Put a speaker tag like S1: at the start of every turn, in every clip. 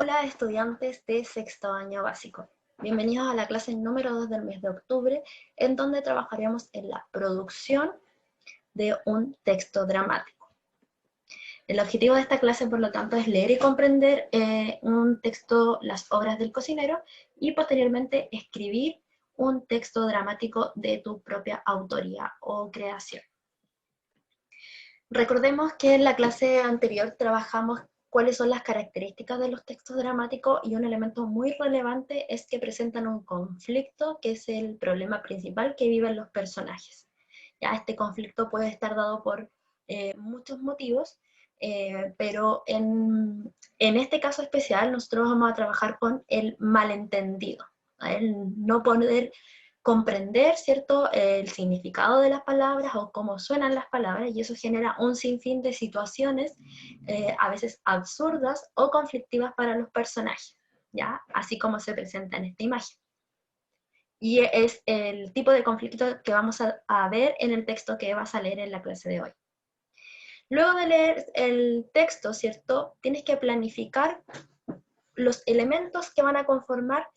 S1: Hola estudiantes de sexto año básico. Bienvenidos a la clase número 2 del mes de octubre, en donde trabajaremos en la producción de un texto dramático. El objetivo de esta clase, por lo tanto, es leer y comprender un texto, las obras del cocinero, y posteriormente escribir un texto dramático de tu propia autoría o creación. Recordemos que en la clase anterior trabajamos cuáles son las características de los textos dramáticos y un elemento muy relevante es que presentan un conflicto que es el problema principal que viven los personajes. Ya este conflicto puede estar dado por muchos motivos, pero en este caso especial nosotros vamos a trabajar con el malentendido, el no poder comprender, ¿cierto?, el significado de las palabras o cómo suenan las palabras, y eso genera un sinfín de situaciones, a veces absurdas o conflictivas para los personajes, ¿ya? Así como se presenta en esta imagen. Y es el tipo de conflicto que vamos a ver en el texto que vas a leer en la clase de hoy. Luego de leer el texto, ¿cierto?, tienes que planificar los elementos que van a conformar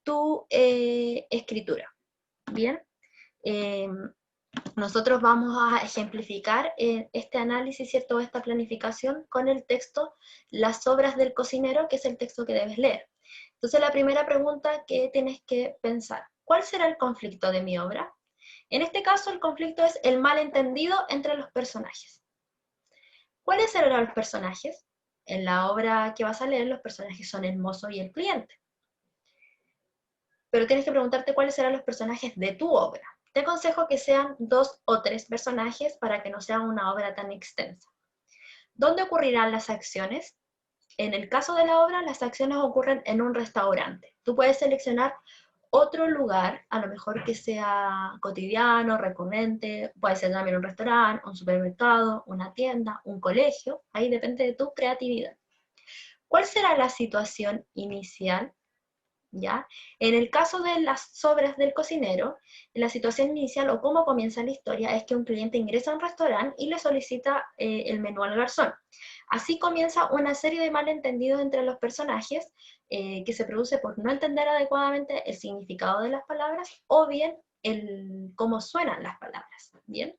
S1: tu escritura, ¿bien? Eh, Nosotros vamos a ejemplificar este análisis, ¿cierto?, esta planificación con el texto Las obras del cocinero, que es el texto que debes leer. Entonces la primera pregunta que tienes que pensar, ¿cuál será el conflicto de mi obra? En este caso el conflicto es el malentendido entre los personajes. ¿Cuáles serán los personajes? En la obra que vas a leer los personajes son el mozo y el cliente. Pero tienes que preguntarte cuáles serán los personajes de tu obra. Te aconsejo que sean 2 o 3 personajes para que no sea una obra tan extensa. ¿Dónde ocurrirán las acciones? En el caso de la obra, las acciones ocurren en un restaurante. Tú puedes seleccionar otro lugar, a lo mejor que sea cotidiano, recurrente, puede ser también un restaurante, un supermercado, una tienda, un colegio, ahí depende de tu creatividad. ¿Cuál será la situación inicial? ¿Ya? En el caso de las obras del cocinero, la situación inicial o cómo comienza la historia es que un cliente ingresa a un restaurante y le solicita el menú al garzón. Así comienza una serie de malentendidos entre los personajes que se produce por no entender adecuadamente el significado de las palabras o bien cómo suenan las palabras. ¿Bien?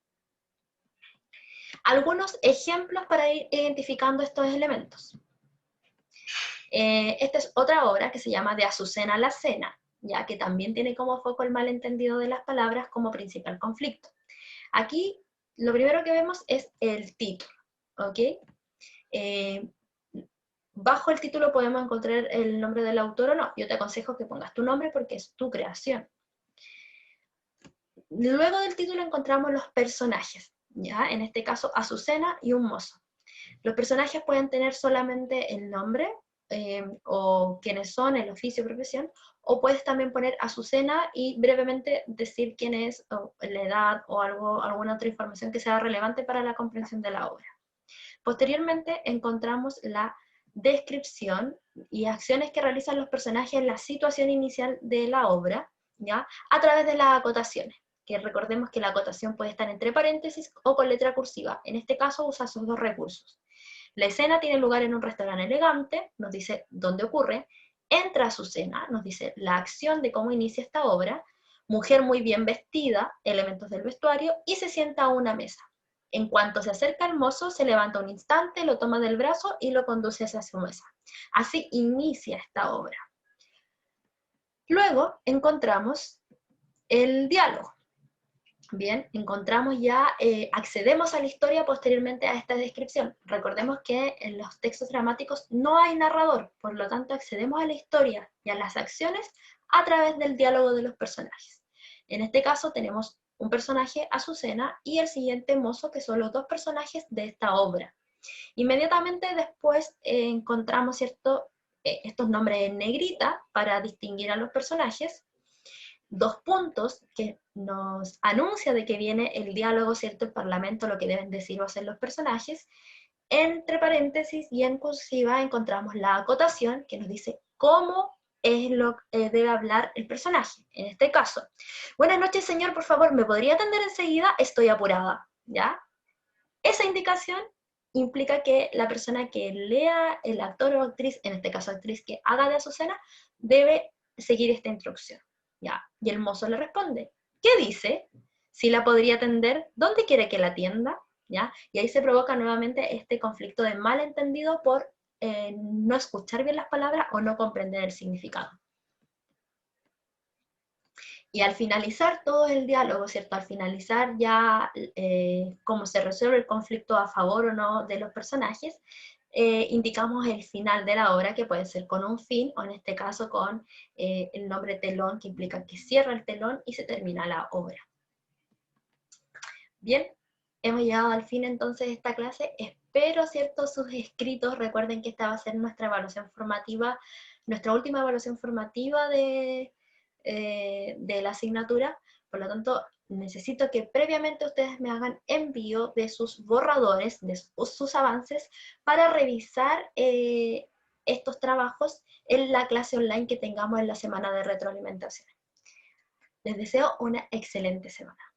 S1: Algunos ejemplos para ir identificando estos elementos. Esta es otra obra que se llama De Azucena a la Cena, ya que también tiene como foco el malentendido de las palabras como principal conflicto. Aquí lo primero que vemos es el título, ¿ok? Eh, Bajo el título podemos encontrar el nombre del autor o no. Yo te aconsejo que pongas tu nombre porque es tu creación. Luego del título encontramos los personajes, ¿ya? En este caso Azucena y un mozo. Los personajes pueden tener solamente el nombre o quiénes son, el oficio, profesión, o puedes también poner Azucena y brevemente decir quién es, o la edad o alguna otra información que sea relevante para la comprensión de la obra. Posteriormente encontramos la descripción y acciones que realizan los personajes en la situación inicial de la obra, ¿ya? A través de las acotaciones, que recordemos que la acotación puede estar entre paréntesis o con letra cursiva. En este caso usa esos dos recursos. La escena tiene lugar en un restaurante elegante, nos dice dónde ocurre, entra a su cena, nos dice la acción de cómo inicia esta obra, mujer muy bien vestida, elementos del vestuario, y se sienta a una mesa. En cuanto se acerca el mozo, se levanta un instante, lo toma del brazo y lo conduce hacia su mesa. Así inicia esta obra. Luego encontramos el diálogo. Bien, encontramos ya, accedemos a la historia posteriormente a esta descripción. Recordemos que en los textos dramáticos no hay narrador, por lo tanto accedemos a la historia y a las acciones a través del diálogo de los personajes. En este caso tenemos un personaje, Azucena, y el siguiente mozo, que son los dos personajes de esta obra. Inmediatamente después encontramos, ¿cierto?, estos nombres en negrita para distinguir a los personajes, dos puntos que nos anuncia de que viene el diálogo, ¿cierto?, el parlamento, lo que deben decir o hacer los personajes. Entre paréntesis y en cursiva encontramos la acotación que nos dice cómo es lo que debe hablar el personaje. En este caso, buenas noches señor, por favor, ¿me podría atender enseguida? Estoy apurada, ¿ya? Esa indicación implica que la persona que lea, el actor o actriz, en este caso actriz que haga de Azucena, debe seguir esta instrucción. ¿Ya? Y el mozo le responde, ¿qué dice? Si la podría atender, ¿dónde quiere que la atienda? ¿Ya? Y ahí se provoca nuevamente este conflicto de malentendido por no escuchar bien las palabras o no comprender el significado. Y al finalizar todo el diálogo, ¿cierto? Al finalizar ya cómo se resuelve el conflicto a favor o no de los personajes, indicamos el final de la obra, que puede ser con un fin, o en este caso con el nombre telón, que implica que cierra el telón y se termina la obra. Bien, hemos llegado al fin entonces de esta clase. Espero, ¿cierto?, sus escritos. Recuerden que esta va a ser nuestra evaluación formativa, nuestra última evaluación formativa de la asignatura. Por lo tanto, necesito que previamente ustedes me hagan envío de sus borradores, de sus avances, para revisar estos trabajos en la clase online que tengamos en la semana de retroalimentación. Les deseo una excelente semana.